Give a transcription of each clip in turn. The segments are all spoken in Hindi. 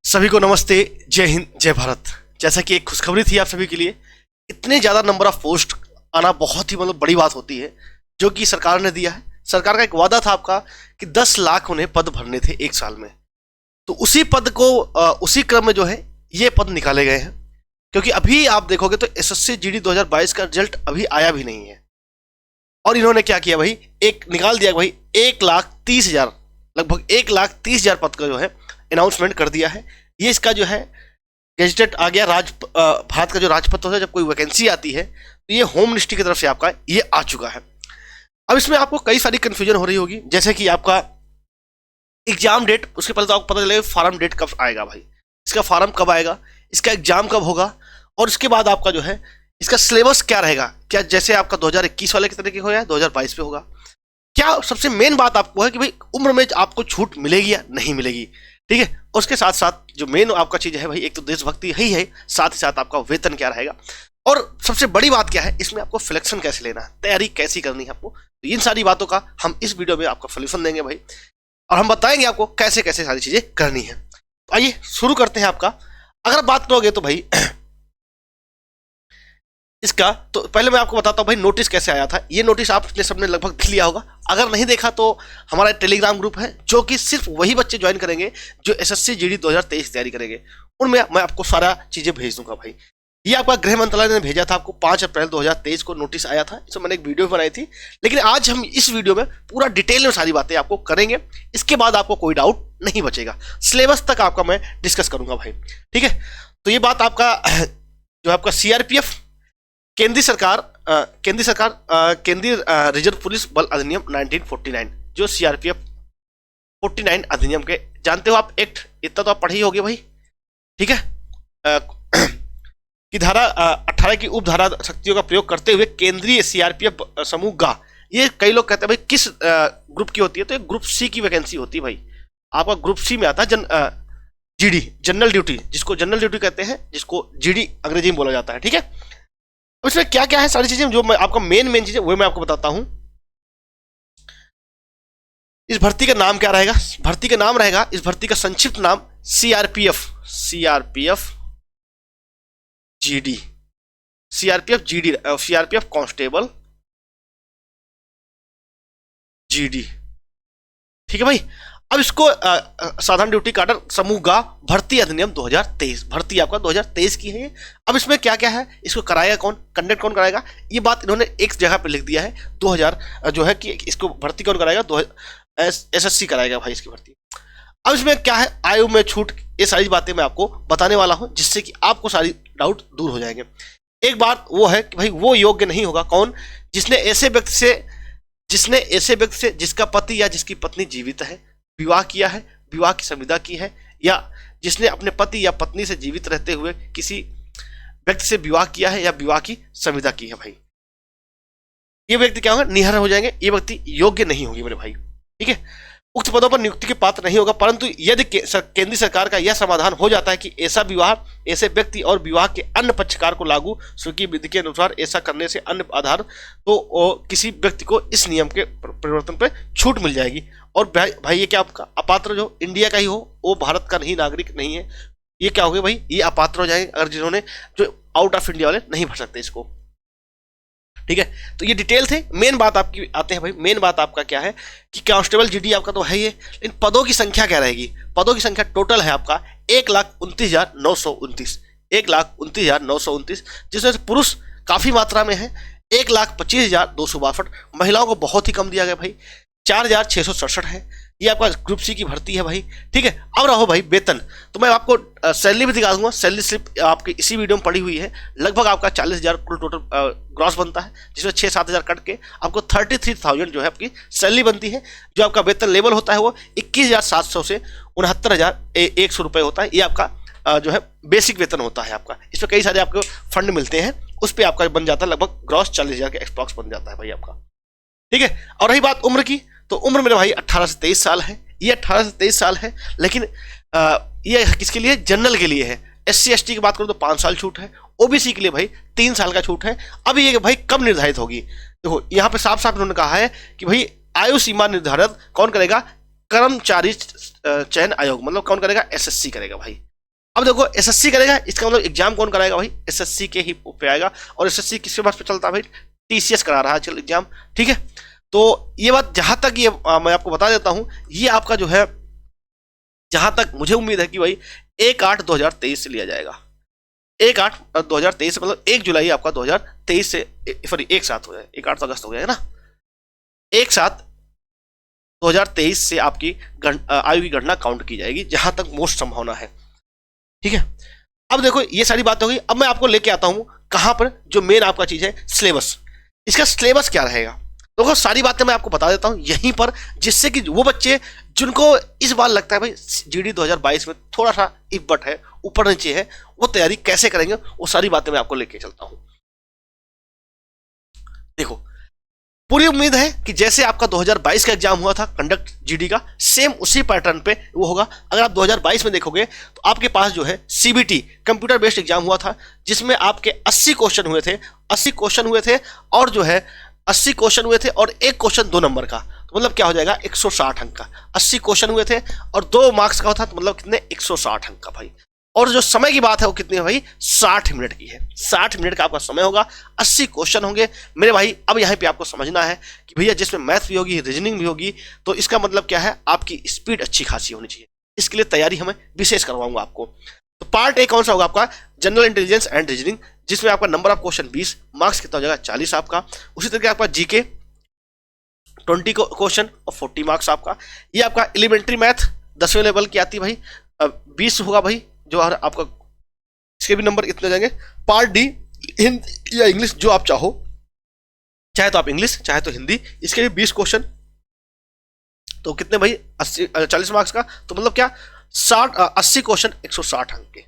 सभी को नमस्ते, जय हिंद, जय भारत। जैसा कि एक खुशखबरी थी आप सभी के लिए, इतने ज़्यादा नंबर ऑफ पोस्ट आना बहुत ही बड़ी बात होती है, जो कि सरकार ने दिया है। सरकार का एक वादा था आपका कि 10 लाख उन्हें पद भरने थे एक साल में। तो उसी पद को उसी क्रम में जो है ये पद निकाले गए हैं, क्योंकि अभी आप देखोगे तो एसएससी जीडी 2022 का रिजल्ट अभी आया भी नहीं है। और इन्होंने क्या किया भाई, एक निकाल दिया भाई 1,30,000, लगभग 1,30,000 पद का जो है अनाउंसमेंट कर दिया है। ये इसका जो है गेजेटेड आ गया। भारत का जो राजपत्र होता है, जब कोई वैकेंसी आती है तो ये होम मिनिस्ट्री की तरफ से आपका ये आ चुका है। अब इसमें आपको कई सारी कंफ्यूजन हो रही होगी, जैसे कि आपका एग्जाम डेट, उसके पहले तो आपको पता चलेगा फॉर्म डेट कब आएगा भाई, इसका फॉर्म कब आएगा, इसका एग्जाम कब होगा, और उसके बाद आपका जो है इसका सिलेबस क्या रहेगा। क्या जैसे आपका 2021 वाले के तरीके हो या 2022 पे होगा। क्या सबसे मेन बात आपको है कि भाई उम्र में आपको छूट मिलेगी या नहीं मिलेगी, ठीक है। उसके साथ साथ जो मेन आपका चीज है भाई, एक तो देशभक्ति ही है, साथ ही साथ आपका वेतन क्या रहेगा, और सबसे बड़ी बात क्या है, इसमें आपको सिलेक्शन कैसे लेना है, तैयारी कैसी करनी है आपको। तो इन सारी बातों का हम इस वीडियो में आपको सोल्यूशन देंगे भाई, और हम बताएंगे आपको कैसे कैसे सारी चीजें करनी है। तो आइए शुरू करते हैं आपका। अगर बात करोगे तो भाई इसका, तो पहले मैं आपको बताता हूँ भाई नोटिस कैसे आया था। ये नोटिस आपने सबने लगभग देख लिया होगा। अगर नहीं देखा तो हमारा टेलीग्राम ग्रुप है, जो कि सिर्फ वही बच्चे ज्वाइन करेंगे जो एसएससी जीडी 2023 तैयारी करेंगे। उनमें मैं आपको सारा चीजें भेज दूंगा भाई। ये आपका गृह मंत्रालय ने भेजा था आपको 5 अप्रैल 2023 को नोटिस आया था। इसमें मैंने एक वीडियो बनाई थी, लेकिन आज हम इस वीडियो में पूरा डिटेल में सारी बातें आपको करेंगे। इसके बाद आपको कोई डाउट नहीं बचेगा, सिलेबस तक आपका मैं डिस्कस करूंगा भाई, ठीक है। तो ये बात आपका जो आपका सीआरपीएफ केंद्रीय रिजर्व पुलिस बल अधिनियम 1949, जो सीआरपीएफ 49 अधिनियम के, जानते हो आप एक्ट, इतना तो आप पढ़े ही होगे भाई, ठीक है। कि धारा 18 की उपधारा शक्तियों का प्रयोग करते हुए केंद्रीय सीआरपीएफ समूह गा, ये कई लोग कहते हैं भाई किस ग्रुप की होती है, तो ये ग्रुप सी की वैकेंसी होती है भाई। आपका ग्रुप सी में आता है जीडी, जनरल ड्यूटी, जिसको जनरल ड्यूटी कहते हैं, जिसको जीडी अंग्रेजी में बोला जाता है, ठीक है। उसमें क्या क्या है सारी चीजें, जो मैं आपका मेन चीजें वो मैं आपको बताता हूं। इस भर्ती का नाम क्या रहेगा, भर्ती का नाम रहेगा, इस भर्ती का संक्षिप्त नाम CRPF GD, CRPF constable GD, ठीक है भाई। अब इसको साधारण ड्यूटी कैडर समूह गा भर्ती अधिनियम 2023, भर्ती आपका 2023 की है। अब इसमें क्या क्या है, इसको कराएगा कौन, कंडक्ट कौन कराएगा, ये बात इन्होंने एक जगह पे लिख दिया है। 2000 जो है कि इसको भर्ती कौन कराएगा, एसएससी कराएगा भाई इसकी भर्ती। अब इसमें क्या है, आयु में छूट, ये सारी बातें मैं आपको बताने वाला हूं, जिससे कि आपको सारी डाउट दूर हो जाएंगे। एक बात वो है कि भाई वो योग्य नहीं होगा कौन, जिसने ऐसे व्यक्ति से जिसका पति या जिसकी पत्नी जीवित है, विवाह किया है, विवाह की संविदा की है, या जिसने अपने पति या पत्नी से जीवित रहते हुए किसी व्यक्ति से विवाह किया है या विवाह की संविदा की है भाई, ये व्यक्ति क्या होगा, निहर हो जाएंगे। ये व्यक्ति योग्य नहीं होगी मेरे भाई, ठीक है। उक्त पदों पर नियुक्ति के पात्र नहीं होगा, परंतु यदि केंद्र सरकार का यह समाधान हो जाता है कि ऐसा विवाह ऐसे व्यक्ति और विवाह के अन्य पक्षकार को लागू स्वीकृत विधि के अनुसार ऐसा करने से अन्य आधार, तो किसी व्यक्ति को इस नियम के परिवर्तन पर छूट मिल जाएगी। और भाई ये क्या आपका अपात्र जो इंडिया का ही हो, वो भारत का नहीं, नागरिक नहीं है, ये क्या हो गया भाई, ये अपात्र हो जाएंगे अगर जिन्होंने जो आउट ऑफ इंडिया वाले नहीं भर सकते इसको, ठीक है। तो ये डिटेल थे। मेन बात आपकी आते हैं भाई, मेन बात आपका क्या है कि कांस्टेबल जीडी आपका तो है ये, लेकिन पदों की संख्या क्या रहेगी। पदों की संख्या टोटल है आपका 1,29,929, 1,29,929, जिसमें से पुरुष काफी मात्रा में है 1,25,262, महिलाओं को बहुत ही कम दिया गया भाई, 4,667 है। ये आपका ग्रुप सी की भर्ती है भाई, ठीक है। अब रहो भाई वेतन, तो मैं आपको सैलरी भी दिखा दूंगा। सैलरी स्लिप आपकी इसी वीडियो में पड़ी हुई है। लगभग आपका 40,000 कुल टोटल ग्रॉस बनता है, जिसमें 6-7 कट के आपको 33,000 जो है आपकी सैलरी बनती है। जो आपका वेतन लेवल होता है वो 21,700 से 69,100 रुपये होता है। ये आपका जो है बेसिक वेतन होता है आपका। इसमें कई सारे आपको फंड मिलते हैं, उस पर आपका बन जाता है लगभग ग्रॉस 40,000 के एक्सप्रॉक्स बन जाता है भाई आपका, ठीक है। और रही बात उम्र की, तो उम्र मेरे भाई 18 से 23 साल है। ये 18 से 23 साल है, लेकिन ये किसके लिए, जनरल के लिए है। SC ST की बात करूं तो 5 साल छूट है, OBC के लिए भाई 3 साल का छूट है। अब ये भाई कब निर्धारित होगी, देखो यहाँ पे साफ साफ उन्होंने कहा है कि भाई आयु सीमा निर्धारित कौन करेगा, कर्मचारी चयन आयोग, मतलब कौन करेगा, SSC करेगा भाई। अब देखो एसएससी करेगा, इसका मतलब एग्जाम कौन कराएगा भाई, एसएससी के ही पे आएगा। और एसएससी किसके पास पे चलता है भाई, टीसीएस करा रहा है आजकल एग्जाम, ठीक है। तो ये बात जहां तक ये मैं आपको बता देता हूं, ये आपका जो है जहां तक मुझे उम्मीद है कि भाई 1/8/2023 से लिया जाएगा। 1/8/2023 मतलब 1 जुलाई आपका 2023 से, सॉरी एक साथ हो जाए, 1/8 अगस्त हो जाएगा ना, 1/7/2023 से आपकी आयु की गणना काउंट की जाएगी, जहां तक मोस्ट संभावना है, ठीक है। अब देखो ये सारी बात हो गई। अब मैं आपको लेके आता हूं कहां पर, जो मेन आपका चीज है सिलेबस। इसका सिलेबस क्या रहेगा, देखो सारी बातें मैं आपको बता देता हूं यहीं पर, जिससे कि वो बच्चे जिनको इस बार लगता है भाई जीडी 2022 में थोड़ा सा इब्बट है, ऊपर नीचे है, वो तैयारी कैसे करेंगे, वो सारी बातें मैं आपको लेके चलता हूं। देखो पूरी उम्मीद है कि जैसे आपका 2022 का एग्जाम हुआ था कंडक्ट जीडी का, सेम उसी पैटर्न पे वो होगा। अगर आप 2022 में देखोगे तो आपके पास जो है सीबीटी कंप्यूटर बेस्ड एग्जाम हुआ था, जिसमें आपके 80 क्वेश्चन हुए थे, 80 क्वेश्चन हुए थे, और जो है 80 क्वेश्चन हुए थे और एक क्वेश्चन 2 नंबर का, तो मतलब क्या हो जाएगा 160 अंक का। 80 क्वेश्चन हुए थे और 2 मार्क्स का होता, तो मतलब कितने 160 अंक का भाई। और जो समय की बात है वो कितनी है भाई, 60 मिनट की है। 60 मिनट का आपका समय होगा, 80 क्वेश्चन होंगे मेरे भाई। अब यहाँ पे आपको समझना है कि भैया जिसमें मैथ भी होगी, रीजनिंग भी होगी, तो इसका मतलब क्या है, आपकी स्पीड अच्छी खासी होनी चाहिए। इसके लिए तैयारी हमें विशेष करवाऊंगा आपको। तो पार्ट ए कौन सा होगा आपका, जनरल इंटेलिजेंस एंड रीजनिंग, जिसमें आपका नंबर ऑफ क्वेश्चन 20, मार्क्स कितना हो जाएगा 40 आपका। उसी तरीके आपका जीके 20 क्वेश्चन और 40 मार्क्स आपका। ये आपका एलिमेंट्री मैथ 10वें लेवल की आती है भाई, 20 होगा भाई जो आपका, इसके भी नंबर इतने जाएंगे। पार्ट डी हिंदी या इंग्लिश जो आप चाहो, चाहे तो आप इंग्लिश चाहे तो हिंदी, इसके भी 20 क्वेश्चन, तो कितने भाई 40 मार्क्स का, तो मतलब क्या 80 क्वेश्चन 160 अंक के।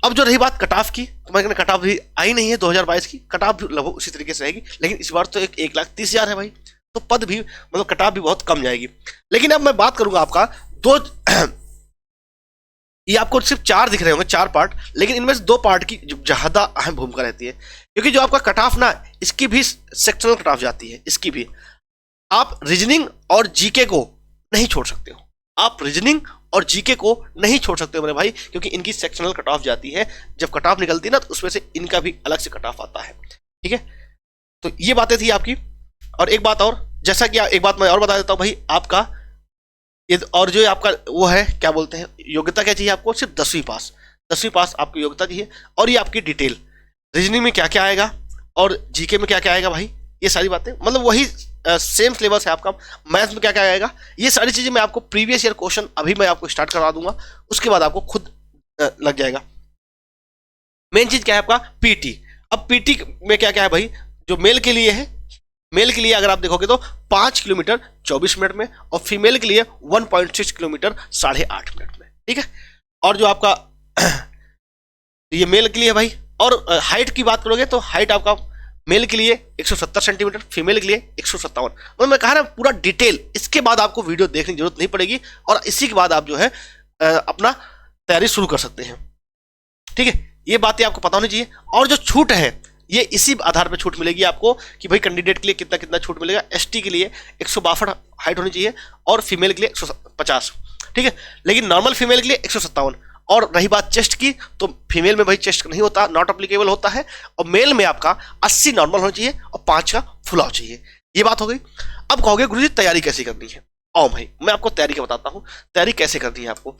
अब जो रही बात कट ऑफ की, तो मैं कट ऑफ भी आई नहीं है 2022 की, कट ऑफ भी लगभग उसी तरीके से रहेगी, लेकिन इस बार तो 1,30,000 है भाई, तो पद भी मतलब कट ऑफ भी बहुत कम जाएगी। लेकिन अब मैं बात करूंगा आपका दो ये आपको सिर्फ 4 दिख रहे होंगे, 4 पार्ट, लेकिन इनमें से 2 पार्ट की ज्यादा अहम भूमिका रहती है, क्योंकि जो आपका कट ऑफ ना, इसकी भी सेक्शनल कट ऑफ जाती है। इसकी भी आप रीजनिंग और जीके को नहीं छोड़ सकते हो, आप रीजनिंग और जीके को नहीं छोड़ सकते हो मेरे भाई, क्योंकि इनकी सेक्शनल कट ऑफ जाती है। जब कट ऑफ निकलती है ना, तो उसमें से इनका भी अलग से कट ऑफ आता है, ठीक है। तो ये बातें थी आपकी। और एक बात और, जैसा कि एक बात मैं और बता देता हूं भाई, आपका ये और जो आपका वो है क्या बोलते हैं, योग्यता क्या चाहिए आपको, सिर्फ 10वीं पास, 10वीं पास आपकी योग्यता चाहिए। और ये आपकी डिटेल, रीजनिंग में क्या क्या आएगा और जीके में क्या क्या आएगा भाई, ये सारी बातें मतलब वही सेम सिलेबस है आपका। मैथ में क्या क्या आएगा, ये सारी चीजें मैं आपको प्रीवियस ईयर क्वेश्चन अभी मैं आपको स्टार्ट करवा दूंगा, उसके बाद आपको खुद लग जाएगा। मेन चीज क्या है आपका पीटी। अब पीटी में क्या क्या है भाई, जो मेल के लिए है, मेल के लिए अगर आप देखोगे तो 5 किलोमीटर 24 मिनट में, और फीमेल के लिए 1.6 किलोमीटर 8.5 मिनट में, ठीक है। और जो आपका ये मेल के लिए है भाई। और हाइट की बात करोगे तो हाइट आपका मेल के लिए 170 सेंटीमीटर, फीमेल के लिए 157। मतलब मैं कहा ना पूरा डिटेल, इसके बाद आपको वीडियो देखने की जरूरत नहीं पड़ेगी, और इसी के बाद आप जो है अपना तैयारी शुरू कर सकते हैं, ठीक है। ये बातें आपको पता होनी चाहिए। और जो छूट है, ये इसी आधार पर छूट मिलेगी आपको कि भाई कैंडिडेट के लिए कितना कितना छूट मिलेगा। एसटी के लिए 162 हाइट होनी चाहिए, और फीमेल के लिए 150, ठीक है। लेकिन नॉर्मल फीमेल के लिए 157। और रही बात चेस्ट की, तो फीमेल में भाई चेस्ट नहीं होता, नॉट अप्लीकेबल होता है, और मेल में आपका 80 नॉर्मल होना चाहिए और 5 का फुल आउट चाहिए। ये बात हो गई। अब कहोगे गुरुजी तैयारी कैसे करनी है, आओ भाई मैं आपको तैयारी का बताता हूँ, तैयारी कैसे करनी है आपको।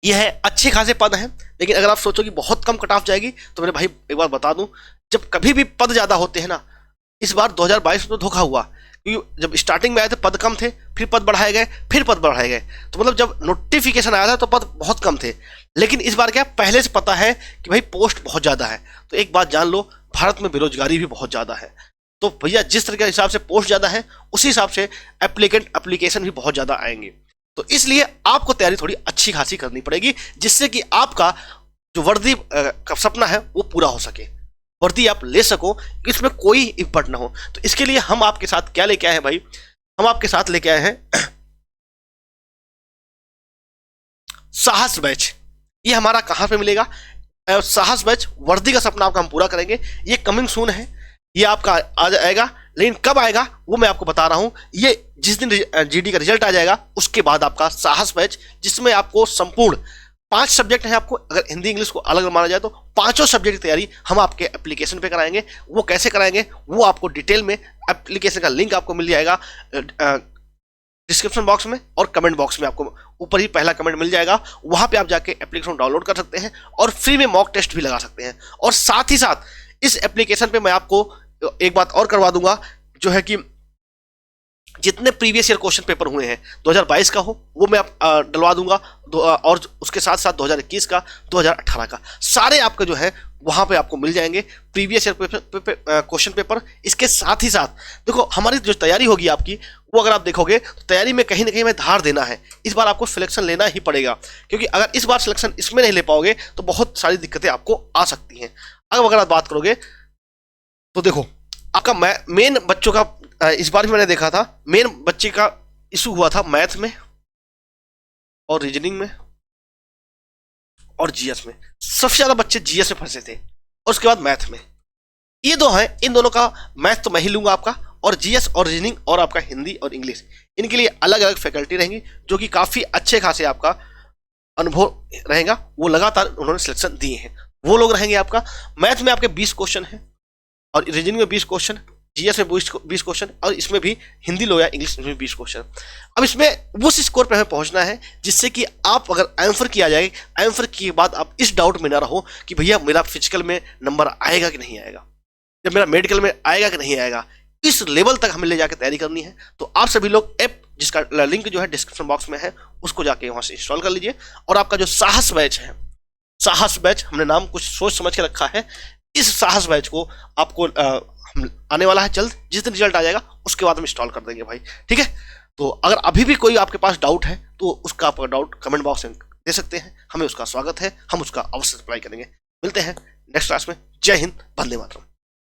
यह है अच्छे खासे पद हैं, लेकिन अगर आप सोचो कि बहुत कम कट ऑफ जाएगी, तो मेरे भाई एक बार बता दूं, जब कभी भी पद ज्यादा होते हैं ना, इस बार 2022 में तो धोखा हुआ, क्योंकि जब स्टार्टिंग में आए थे पद कम थे, फिर पद बढ़ाए गए, फिर पद बढ़ाए गए, तो मतलब जब नोटिफिकेशन आया था तो पद बहुत कम थे। लेकिन इस बार क्या पहले से पता है कि भाई पोस्ट बहुत ज्यादा है। तो एक बात जान लो, भारत में बेरोजगारी भी बहुत ज्यादा है, तो भैया जिस तरह के हिसाब से पोस्ट ज्यादा है, उसी हिसाब से एप्लीकेशन भी बहुत ज्यादा आएंगे। तो इसलिए आपको तैयारी थोड़ी अच्छी खासी करनी पड़ेगी, जिससे कि आपका जो वर्दी का सपना है वो पूरा हो सके, वर्दी आप ले सको, इसमें कोई इम्पट ना हो। तो इसके लिए हम आपके साथ क्या लेके आए हैं भाई, हम आपके साथ लेके आए हैं साहस बैच। ये हमारा कहां पे मिलेगा, साहस बैच, वर्दी का सपना आपका हम पूरा करेंगे। ये कमिंग सून है, ये आपका आ जाएगा, लेकिन कब आएगा वो मैं आपको बता रहा हूं। ये जिस दिन जीडी का रिजल्ट आ जाएगा उसके बाद आपका साहस बैच, जिसमें आपको संपूर्ण 5 सब्जेक्ट हैं आपको, अगर हिंदी इंग्लिश को अलग माना जाए तो पांचों सब्जेक्ट की तैयारी हम आपके एप्लीकेशन पे कराएंगे। वो कैसे कराएंगे वो आपको डिटेल में, एप्लीकेशन का लिंक आपको मिल जाएगा डिस्क्रिप्शन बॉक्स में और कमेंट बॉक्स में, आपको ऊपर ही पहला कमेंट मिल जाएगा। वहां पे आप जाके एप्लीकेशन डाउनलोड कर सकते हैं और फ्री में मॉक टेस्ट भी लगा सकते हैं। और साथ ही साथ इस एप्लीकेशन पे मैं आपको एक बात और करवा दूंगा, जो है कि जितने प्रीवियस ईयर क्वेश्चन पेपर हुए हैं 2022 का हो वो मैं डलवा दूंगा, और उसके साथ साथ 2021 का, 2018 का सारे आपके जो है वहां पे आपको मिल जाएंगे प्रीवियस ईयर क्वेश्चन पेपर। इसके साथ ही साथ देखो हमारी जो तैयारी होगी आपकी, वो अगर आप देखोगे तो तैयारी में कहीं ना कहीं हमें धार देना है। इस बार आपको सिलेक्शन लेना ही पड़ेगा, क्योंकि अगर इस बार सिलेक्शन इसमें नहीं ले पाओगे तो बहुत सारी दिक्कतें आपको आ सकती हैं। अब अगर आप बात करोगे तो देखो आपका मेन बच्चों का, इस बार भी मैंने देखा था मेन बच्चे का इशू हुआ था मैथ में और रीजनिंग में और जीएस में। सबसे ज्यादा बच्चे जीएस में फंसे थे और उसके बाद मैथ में। ये दो हैं, इन दोनों का मैथ तो मैं ही लूंगा आपका, और जीएस और रीजनिंग और आपका हिंदी और इंग्लिश, इनके लिए अलग अलग फैकल्टी रहेंगी जो कि काफी अच्छे खासे आपका अनुभव रहेगा। वो लगातार उन्होंने सिलेक्शन दिए हैं, वो लोग रहेंगे आपका। मैथ में आपके 20 क्वेश्चन है और रीजनिंग में 20 क्वेश्चन, जीएस में 20 क्वेश्चन, और इसमें भी हिंदी लो या इंग्लिश में 20 क्वेश्चन। अब इसमें उस स्कोर पे हमें पहुंचना है जिससे कि आप अगर आंसर किया जाए, आंसर के बाद आप इस डाउट में ना रहो कि भैया मेरा फिजिकल में नंबर आएगा कि नहीं आएगा, या मेरा मेडिकल में आएगा कि नहीं आएगा। इस लेवल तक हमें ले जाकर तैयारी करनी है। तो आप सभी लोग ऐप, जिसका लिंक जो है डिस्क्रिप्शन बॉक्स में है, उसको जाके वहां से इंस्टॉल कर लीजिए। और आपका जो साहस बैच है, साहस बैच हमने नाम कुछ सोच समझ के रखा है, इस साहस बैच को आपको आने वाला है जल्द, जिस दिन रिजल्ट आ जाएगा उसके बाद हम इंस्टॉल कर देंगे भाई, ठीक है। तो अगर अभी भी कोई आपके पास डाउट है तो उसका आपका डाउट कमेंट बॉक्स में दे सकते हैं, हमें उसका स्वागत है, हम उसका अवश्य रिप्लाई करेंगे। मिलते हैं नेक्स्ट क्लास में। जय हिंद, वंदे मातरम।